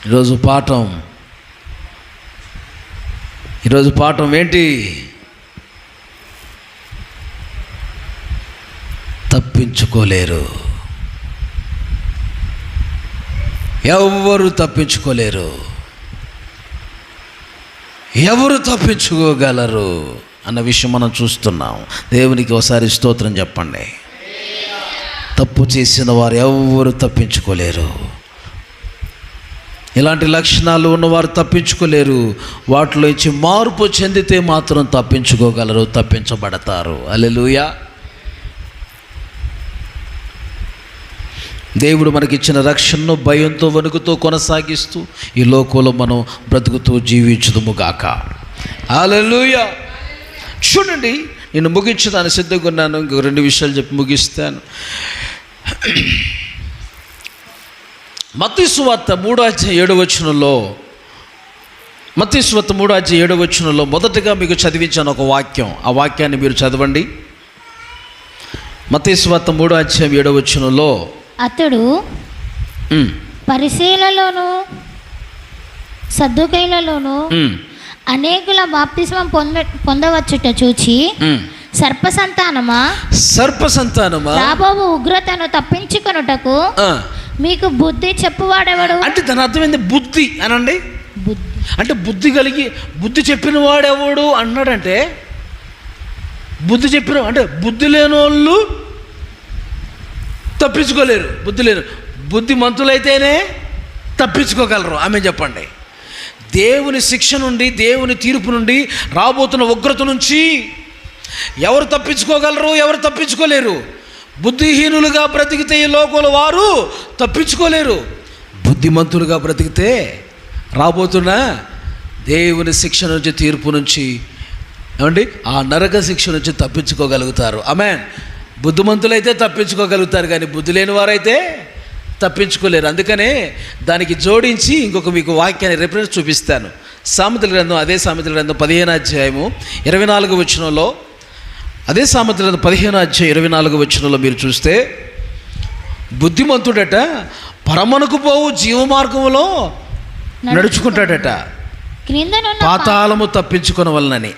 ఈరోజు పాఠం ఏంటి? తప్పించుకోలేరు. ఎవరు తప్పించుకోలేరు. ఎవరు తప్పించుకోగలరు అన్న విషయం మనం చూస్తున్నాం. దేవునికి ఒకసారి స్తోత్రం చెప్పండి. తప్పు చేసిన వారు ఎవరు తప్పించుకోలేరు. ఇలాంటి లక్షణాలు ఉన్నవారు తప్పించుకోలేరు. వాటిలో ఇచ్చి మార్పు చెందితే మాత్రం తప్పించుకోగలరు, తప్పించబడతారు. హల్లెలూయా. దేవుడు మనకిచ్చిన రక్షణను భయంతో వణుకుతో కొనసాగిస్తూ ఈ లోకంలో మనం బ్రతుకుతూ జీవించుదుముగాక. హల్లెలూయా. చూడండి, నేను ముగించడానికి సిద్ధంగా ఉన్నాను. ఇంకో 2 విషయాలు చెప్పి ముగిస్తాను. మత్తయి సువార్త 3:7 మత్తయి సువార్త 3:7 మొదటగా మీకు చదివించాను ఒక వాక్యం. ఆ వాక్యాన్ని మీరు చదవండి. మత్తయి సువార్త 3:7 అతడు పరిసయ్యులలోను సద్దూకయ్యులలోను అనేకుల బాప్తిస్మం పొందవచ్చుట చూచి సర్పసంతానమా రాబోవు ఉగ్రతను తప్పించుకొనుటకు మీకు బుద్ధి చెప్పువాడెవడు? అంటే దాని అర్థమైంది బుద్ధి అనండి. అంటే బుద్ధి కలిగి బుద్ధి చెప్పిన వాడెవడు అన్నాడంటే, బుద్ధి చెప్పిన అంటే బుద్ధి లేని వాళ్ళు తప్పించుకోలేరు. బుద్ధిమంతులైతేనే తప్పించుకోగలరు. ఆమె చెప్పండి. దేవుని శిక్ష నుండి, దేవుని తీర్పు నుండి, రాబోతున్న ఉగ్రత నుంచి ఎవరు తప్పించుకోగలరు? ఎవరు తప్పించుకోలేరు? బుద్ధిహీనులుగా బ్రతికితే ఈ లోకంలో వారు తప్పించుకోలేరు. బుద్ధిమంతులుగా బ్రతికితే రాబోతున్న దేవుని శిక్ష నుంచి, తీర్పు నుంచి, ఏమండి ఆ నరక శిక్ష నుంచి తప్పించుకోగలుగుతారు. ఆమేన్. బుద్ధిమంతులైతే తప్పించుకోగలుగుతారు, కానీ బుద్ధి లేని వారైతే తప్పించుకోలేరు. అందుకనే దానికి జోడించి ఇంకొక మీకు వాక్యాన్ని రిఫరెన్స్ చూపిస్తాను. సామెతల గ్రంథం, అదే సామెతల గ్రంథం 15:24 అదే సామెతల గ్రంథం 15:24 మీరు చూస్తే, బుద్ధిమంతుడట పరమనకు పోవు జీవ మార్గంలో నడుచుకుంటాడట, పాతాళము తప్పించుకొనవలనని.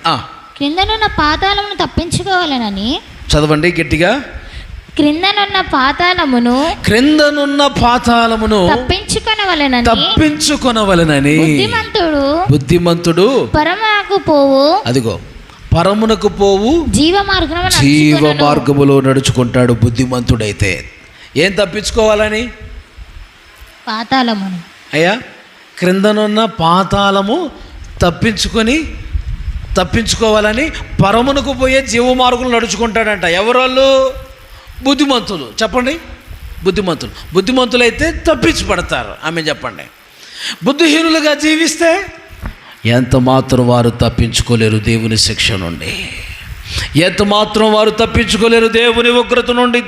క్రిందనున్న పాతాళమును తప్పించుకోవాలనని. చదవండి గట్టిగా. క్రిందనున్న పాతాళమును తప్పించుకొనవలనని బుద్ధిమంతుడు పరమునకు పోవు జీవ మార్గములో నడుచుకుంటాడు. బుద్ధిమంతుడైతే ఏం తప్పించుకోవాలని? పాతాళమును. అయ్యా, క్రిందనున్న పాతాళము తప్పించుకోవాలని పరమునకు పోయే జీవ మార్గంలో నడుచుకుంటాడంట. ఎవరోళ్ళు? బుద్ధిమంతులు. చెప్పండి, బుద్ధిమంతులైతే తప్పించబడతారు. ఆమె చెప్పండి. బుద్ధిహీనులుగా జీవిస్తే ఎంత మాత్రం వారు తప్పించుకోలేరు దేవుని శిక్ష నుండి. ఎంత మాత్రం వారు తప్పించుకోలేరు దేవుని ఉగ్రత నుండి,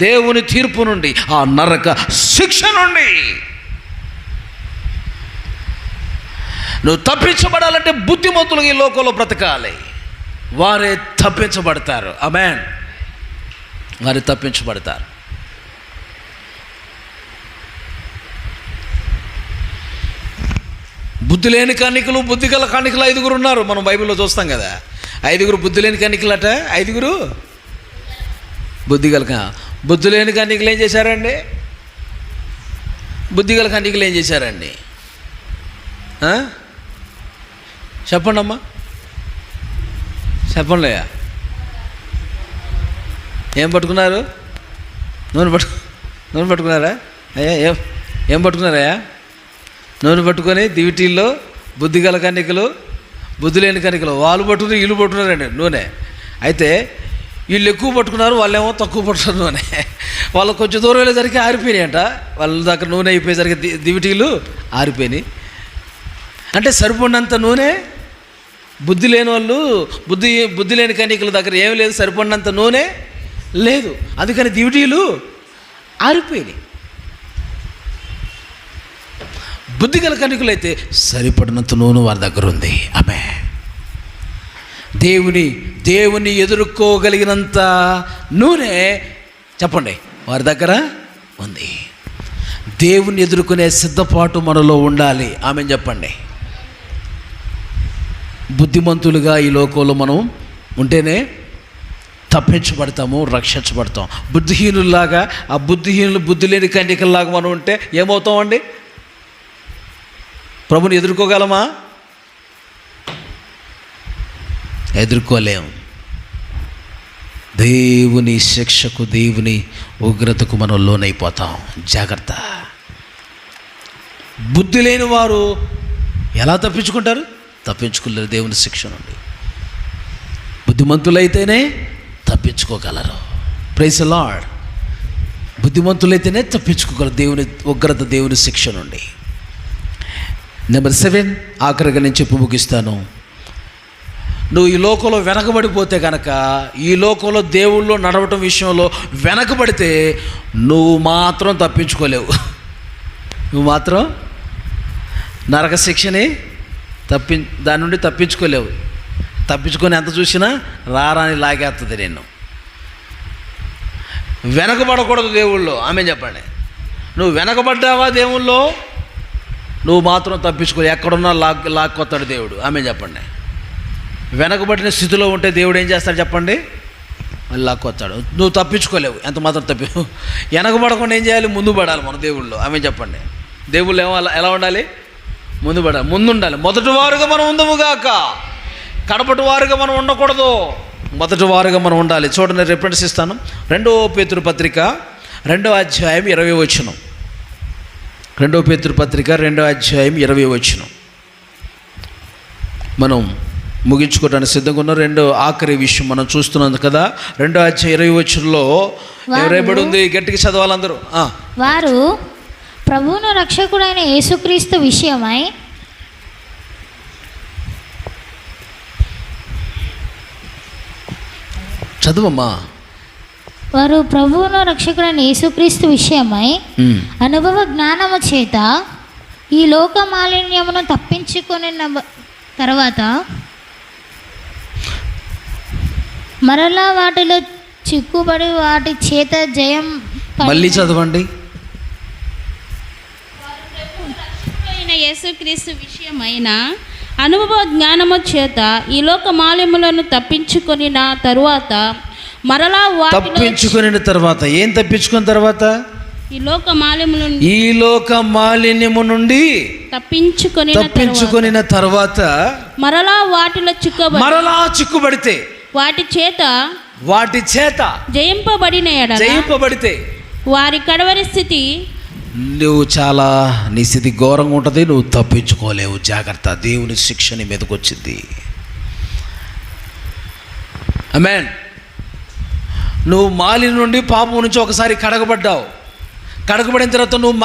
దేవుని తీర్పు నుండి, ఆ నరక శిక్ష నుండి. నువ్వు తప్పించబడాలంటే బుద్ధిమంతులుగా ఈ లోకంలో బ్రతకాలి. వారే తప్పించబడతారు. ఆమేన్. వారు తప్పించబడతారు. బుద్ధి లేని కన్నికలు, బుద్ధి గల కన్నికలు 5 ఉన్నారు. మనం బైబిల్లో చూస్తాం కదా, 5 బుద్ధి లేని కన్నికలట. 5 బుద్ధి లేని కన్నికలు ఏం చేశారండి? బుద్ధి గల కన్నికలు ఏం చేశారండి? చెప్పండి అమ్మా, చెప్పండి. ఏం పట్టుకున్నారు? నూనె పట్టుకున్నారా? అయ్యా ఏం పట్టుకున్నారయ్యా? నూనె పట్టుకొని దివిటీల్లో బుద్ధి గల కన్నికలు, బుద్ధి లేని కన్నికలు వాళ్ళు పట్టుకుని వీళ్ళు పట్టుకున్నారండి నూనె. అయితే వీళ్ళు ఎక్కువ పట్టుకున్నారు, వాళ్ళేమో తక్కువ పట్టుకున్నారు నూనె. వాళ్ళు కొంచెం దూరం వెళ్ళేసరికి ఆరిపోయినాయంట. వాళ్ళ దగ్గర నూనె అయిపోయేసరికి దివిటీలు ఆరిపోయినాయి. అంటే సరిపడినంత నూనె బుద్ధి లేని వాళ్ళు, బుద్ధి లేని కన్నికల దగ్గర ఏం లేదు, సరిపడినంత నూనె లేదు. అందుకని దివిటీలు ఆరిపోయినాయి. బుద్ధి గల కన్నికలైతే సరిపడినంత నూనె వారి దగ్గర ఉంది. ఆమె దేవుని ఎదుర్కోగలిగినంత నూనె చెప్పండి వారి దగ్గర ఉంది. దేవుని ఎదుర్కొనే సిద్ధపాటు మనలో ఉండాలి. ఆమె చెప్పండి. బుద్ధిమంతులుగా ఈ లోకంలో మనం ఉంటేనే తప్పించబడతాము, రక్షించబడతాం. బుద్ధిహీనుల్లాగా, ఆ బుద్ధి లేని కన్నికల్లాగా మనం ఉంటే ఏమవుతామండి? ప్రభుని ఎదుర్కోగలమా? ఎదుర్కోలేము. దేవుని శిక్షకు, దేవుని ఉగ్రతకు మనం లోనైపోతాం. జాగ్రత్త. బుద్ధి లేని వారు ఎలా తప్పించుకుంటారు? తప్పించుకోలేరు దేవుని శిక్ష నుండి. బుద్ధిమంతులైతేనే తప్పించుకోగలరు. Praise the lord. బుద్ధిమంతులైతేనే తప్పించుకోగలరు దేవుని ఉగ్రత, దేవుని శిక్ష నుండి. నెంబర్ 7, ఆఖరిగా నేను చెప్పి ముగిస్తాను. నువ్వు ఈ లోకంలో వెనకబడిపోతే కనుక, ఈ లోకంలో దేవుళ్ళు నడవటం విషయంలో వెనకబడితే నువ్వు మాత్రం తప్పించుకోలేవు. నువ్వు మాత్రం నరక శిక్షని దాని నుండి తప్పించుకోలేవు. తప్పించుకొని ఎంత చూసినా రారాని లాగేస్తుంది నిన్ను. వెనకబడకూడదు దేవుళ్ళో. ఆమె చెప్పండి. నువ్వు వెనకబడ్డావా దేవుళ్ళో, నువ్వు మాత్రం తప్పించుకోలేవు. ఎక్కడున్నా లాక్కొస్తాడు దేవుడు. ఆమె చెప్పండి. వెనకబడిన స్థితిలో ఉంటే దేవుడు ఏం చేస్తాడు చెప్పండి? మళ్ళీ లాక్కొస్తాడు. నువ్వు తప్పించుకోలేవు. ఎంత మాత్రం వెనకబడకుండా ఏం చేయాలి? ముందు పడాలి మన దేవుళ్ళు. ఆమె చెప్పండి. దేవుళ్ళు ఎలా ఉండాలి? ముందు పడాలి, ముందు ఉండాలి. మొదటి వారుగా మనం ఉందముగాక, కడపటి వారుగా మనం ఉండకూడదు. మొదటి వారుగా మనం ఉండాలి. చూడండి, రిఫరెన్స్ ఇస్తాను. 2వ పేతురు పత్రిక 2వ అధ్యాయం 20వ వచనం. 2వ పేతురు పత్రిక 2వ అధ్యాయం 20వ వచనం. మనం ముగించుకోవడానికి సిద్ధంగా ఉన్న ఆఖరి విషయం మనం చూస్తున్నాం కదా. 2వ అధ్యాయం 20వ వచనంలో ఎవరైబడి ఉంది? గట్టిగా చదవాలందరూ. వారు ప్రభువును రక్షకుడైన యేసుక్రీస్తు విషయమై చదువమ్మా. వారు ప్రభువును రక్షకుడైన యేసుక్రీస్తు విషయమై అనుభవ జ్ఞానము చేత ఈ లోక మాలిన్యమును తప్పించుకొని తర్వాత మరలా వాటిలో చిక్కుబడి వాటి చేత జయం. మళ్ళీ చదవండి. యేసుక్రీస్తు విషయమైన అనుభవ జ్ఞానము చేత ఈ లోక మాలిన్యములను తప్పించుకొని తరువాత మరలా తప్పించుకుని తర్వాత ఏం తప్పించుకున్న తర్వాత? ఈ లోక మాలిన్యములను, ఈ లోక మాలిన్యము నుండి తప్పించుకొని తర్వాత మరలా వాటిలో చిక్కుబడితే వాటి చేత జయింపబడితే వారి కడవరి స్థితి, నువ్వు చాలా నీ స్థితి ఘోరంగా ఉంటుంది. నువ్వు తప్పించుకోలేవు. జాగ్రత్త, దేవుని శిక్ష నీ మీదకి వచ్చింది. ఆమేన్. నువ్వు మాలి నుండి పాపం నుంచి ఒకసారి కడగబడ్డావు. కడగబడిన తర్వాత నువ్వు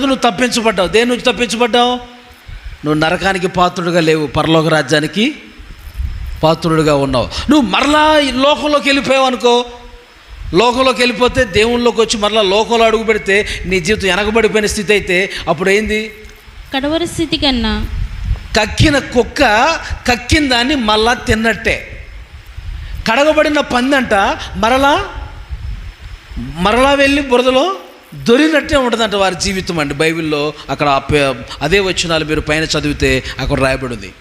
నువ్వు తప్పించబడ్డావు. దేని నుంచి తప్పించబడ్డావు? నువ్వు నరకానికి పాత్రుడుగా లేవు, పరలోక రాజ్యానికి పాత్రుడుగా ఉన్నావు. నువ్వు మరలా లోకంలోకి వెళ్ళిపోయావు అనుకో. లోకంలోకి వెళ్ళిపోతే దేవుళ్ళలోకి వచ్చి మరలా లోకంలో అడుగు పెడితే నీ జీవితం వెనకబడిపోయిన స్థితి అయితే అప్పుడు ఏంది? కడవరి స్థితి కన్నా కక్కిన కుక్క కక్కిన దాన్ని మళ్ళా తిన్నట్టే. కడగబడిన పందంట మరలా వెళ్ళి బురదలో దొరినట్టే ఉంటుందంట వారి జీవితం అండి. బైబిల్లో అక్కడ అదే వచనాలు మీరు పైన చదివితే అక్కడ రాయబడి ఉంది.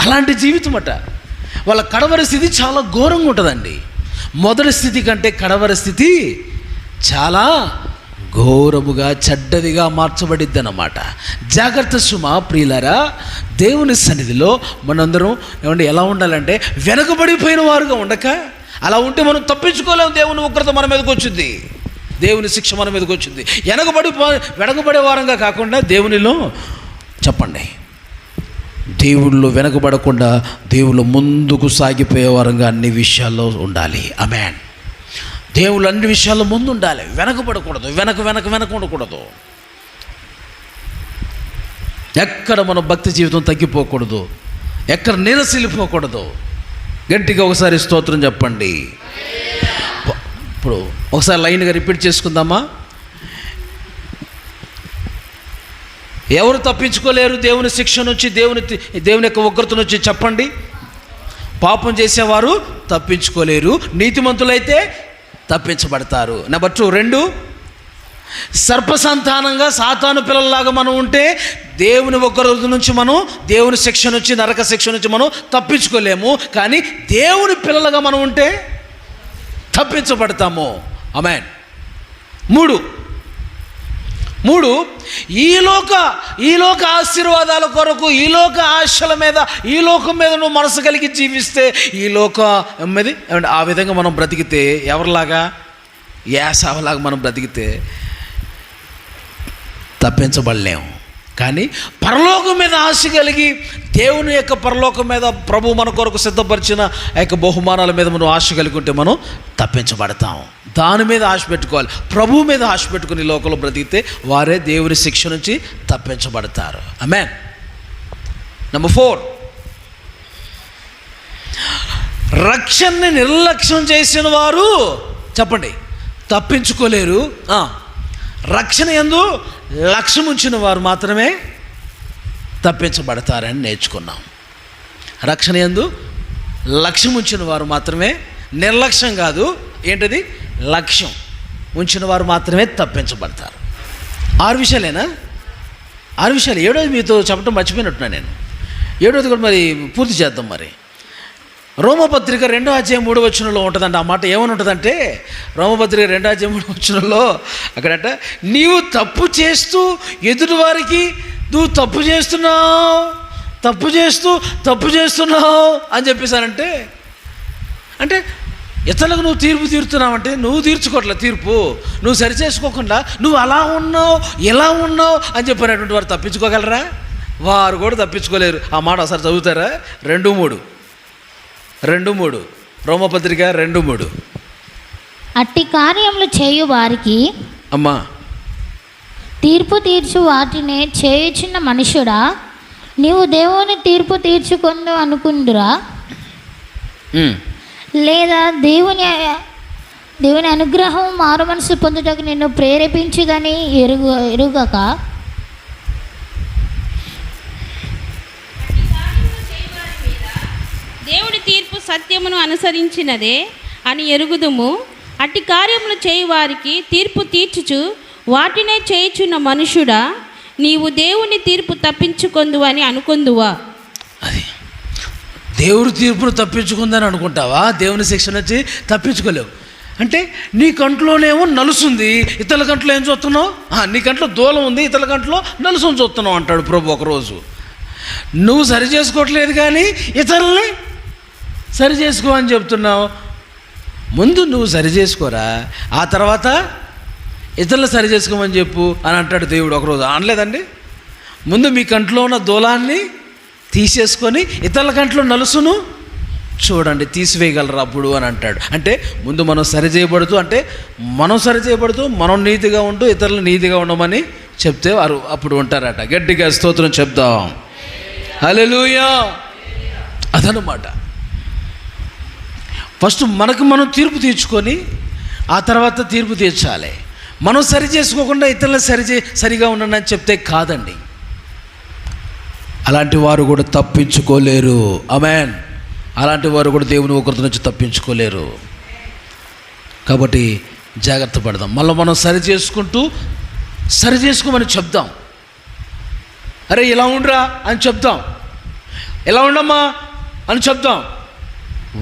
అలాంటి జీవితం అట. వాళ్ళ కడవరి స్థితి చాలా ఘోరంగా ఉంటుందండి. మొదటి స్థితి కంటే కడవరి స్థితి చాలా ఘోరముగా చెడ్డదిగా మార్చబడిద్ది అన్నమాట. జాగ్రత్త సుమా ప్రియులారా. దేవుని సన్నిధిలో మనందరం ఎలా ఉండాలంటే వెనకబడిపోయిన వారుగా ఉండక, అలా ఉంటే మనం తప్పించుకోలేము. దేవుని ఉగ్రత మన మీదకి వచ్చింది, దేవుని శిక్ష మన మీదకి వచ్చింది. వెనకబడే వారంగా కాకుండా దేవునిలో చెప్పండి, దేవుళ్ళు వెనకబడకుండా దేవుళ్ళు ముందుకు సాగిపోయే వారంగా అన్ని విషయాల్లో ఉండాలి. ఆమేన్. దేవుళ్ళు అన్ని విషయాల్లో ముందు ఉండాలి, వెనకబడకూడదు, వెనక ఉండకూడదు. ఎక్కడ మన భక్తి జీవితం తగ్గిపోకూడదు, ఎక్కడ నీరసిల్లిపోకూడదు. గట్టిగా ఒకసారి స్తోత్రం చెప్పండి. ఇప్పుడు ఒకసారి లైన్గా రిపీట్ చేసుకుందామా? ఎవరు తప్పించుకోలేరు దేవుని శిక్ష నుంచి, దేవుని యొక్క ఉగ్రత నుంచి? చెప్పండి. పాపం చేసేవారు తప్పించుకోలేరు, నీతిమంతులైతే తప్పించబడతారు. నెంబర్ 2, సర్పసంతానంగా సాతాను పిల్లల్లాగా మనం ఉంటే దేవుని ఉగ్రత నుంచి మనం, దేవుని శిక్ష నుంచి, నరక శిక్ష నుంచి మనం తప్పించుకోలేము. కానీ దేవుని పిల్లలుగా మనం ఉంటే తప్పించబడతాము. ఆమేన్. 3, ఈ లోక ఆశీర్వాదాల కొరకు, ఈ లోక ఆశల మీద, ఈ లోకం మీద నువ్వు మనసు కలిగి జీవిస్తే, ఈ లోకం మీద ఆ విధంగా మనం బ్రతికితే, ఎవరిలాగా? యాసావలాగా మనం బ్రతికితే తప్పించబడలేము. కానీ పరలోకం మీద ఆశ కలిగి దేవుని యొక్క పరలోకం మీద ప్రభు మన కొరకు సిద్ధపరిచిన ఆ యొక్క బహుమానాల మీద మనం ఆశ కలిగి ఉంటే మనం తప్పించబడతాం. దాని మీద ఆశ పెట్టుకోవాలి. ప్రభువు మీద ఆశ పెట్టుకుని లోకంలో బ్రతికితే వారే దేవుని శిక్ష నుంచి తప్పించబడతారు. ఆమేన్. నెంబర్ 4, రక్షణని నిర్లక్ష్యం చేసిన వారు చెప్పండి తప్పించుకోలేరు. రక్షణ యందు లక్ష్యం ఉంచిన వారు మాత్రమే తప్పించబడతారని నేర్చుకున్నాం. రక్షణ యందు లక్ష్యం ఉంచిన వారు మాత్రమే, నిర్లక్ష్యం కాదు, ఏంటది లక్ష్యం ఉంచిన వారు మాత్రమే తప్పించబడతారు. 6 విషయాలేనా? 6 విషయాలు. 7వది మీతో చెప్పడం మర్చిపోయినట్టున్నా నేను. 7వది కూడా మరి పూర్తి చేద్దాం. మరి రోమపత్రిక 2:3 ఉంటుందండి. ఆ మాట ఏమని ఉంటుందంటే, రోమపత్రిక 2:3 అక్కడట, నీవు తప్పు చేస్తూ ఎదుటివారికి నువ్వు తప్పు చేస్తున్నావు అని చెప్పేసానంటే, అంటే ఇతరులకు నువ్వు తీర్పు తీరుతున్నావంటే నువ్వు తీర్చుకోవట్లే తీర్పు, నువ్వు సరి చేసుకోకుండా నువ్వు అలా ఉన్నావు ఇలా ఉన్నావు అని చెప్పినటువంటి వారు తప్పించుకోగలరా? వారు కూడా తప్పించుకోలేరు. ఆ మాట ఒకసారి చదువుతారా? 2:3 రోమపత్రిక 2:3. అట్టి కార్యములు చేయు వారికి అమ్మా తీర్పు తీర్చు వాటిని చేయుచున్న మనుషుడా, నీవు దేవుని తీర్పు తీర్చుకొందు అనుకుందురా? లేదా దేవుని అనుగ్రహం మారు మనసు పొందుటకు నిన్ను ప్రేరేపించుదని ఎరుగక దేవుడి తీర్పు సత్యమును అనుసరించినదే అని ఎరుగుదుము. అట్టి కార్యములు చేయువారికి తీర్పు తీర్చుచు వాటినే చేయుచున్న మనుషుడా, నీవు దేవుని తీర్పు తప్పించుకొందు అని అనుకుందువా? అది దేవుడి తీర్పును తప్పించుకుందని అనుకుంటావా? దేవుని శిక్ష నుంచి తప్పించుకోలేవు. అంటే నీ కంట్లోనేమో నలుసుంది, ఇతరుల కంట్లో ఏం చూస్తున్నావు? నీ కంట్లో దూలం ఉంది, ఇతరుల కంట్లో నలుసుని చూస్తున్నావు అంటాడు ప్రభు ఒకరోజు. నువ్వు సరి చేసుకోవట్లేదు కానీ ఇతరుల్ని సరి చేసుకో అని చెప్తున్నావు. ముందు నువ్వు సరి చేసుకోరా, ఆ తర్వాత ఇతరులు సరి చేసుకోమని చెప్పు అని అంటాడు దేవుడు ఒకరోజు. అనలేదండి? ముందు మీ కంట్లో ఉన్న దూలాన్ని తీసేసుకొని ఇతరుల కంట్లో నలుసును చూడండి, తీసివేయగలరు అప్పుడు అని అంటాడు. అంటే ముందు మనం సరి చేయబడుతూ, అంటే మనం సరి చేయబడుతూ మనం నీతిగా ఉంటూ ఇతరులు నీతిగా ఉండమని చెప్తే వారు అప్పుడు ఉంటారట. గట్టిగా స్తోత్రం చెప్దాం. హల్లెలూయా. అదనమాట. ఫస్ట్ మనకు మనం తీర్పు తీర్చుకొని ఆ తర్వాత తీర్పు తీర్చాలి. మనం సరి చేసుకోకుండా ఇతరులు సరిగా ఉండండి అని చెప్తే కాదండి. అలాంటి వారు కూడా తప్పించుకోలేరు. ఆమేన్. అలాంటి వారు కూడా దేవుని ఉగ్రత నుంచి తప్పించుకోలేరు. కాబట్టి జాగ్రత్త పడదాం. మళ్ళీ మనం సరి చేసుకోమని చెప్దాం. అరే ఇలా ఉండరా అని చెప్దాం, ఎలా ఉండమ్మా అని చెప్దాం.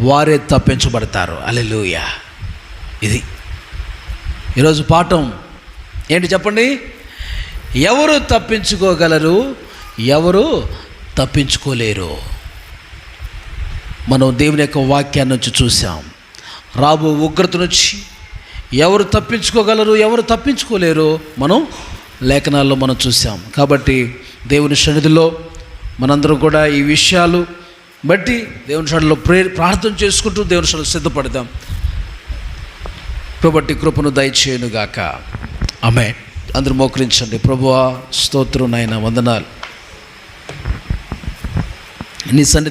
వారే తప్పించబడతారు. హల్లెలూయా. ఇది ఈరోజు పాఠం ఏంటి చెప్పండి? ఎవరు తప్పించుకోగలరు, ఎవరు తప్పించుకోలేరు? మనం దేవుని యొక్క వాక్యాన్ని నుంచి చూసాం. రాబో ఉగ్రత నుంచి ఎవరు తప్పించుకోగలరు, ఎవరు తప్పించుకోలేరు మనం లేఖనాల్లో మనం చూసాం. కాబట్టి దేవుని సన్నిధిలో మనందరం కూడా ఈ విషయాలు బట్టి దేవుని సన్నిధిలో ప్రార్థన చేసుకుంటూ దేవుని సన్నిధిలో సిద్ధపడదాం. కాబట్టి కృపను దయచేయునుగాక. ఆమేన్. అందరూ మోకరించండి. ప్రభువా స్తోత్రం నాయనా, వందనాలు. నీ సన్నిధి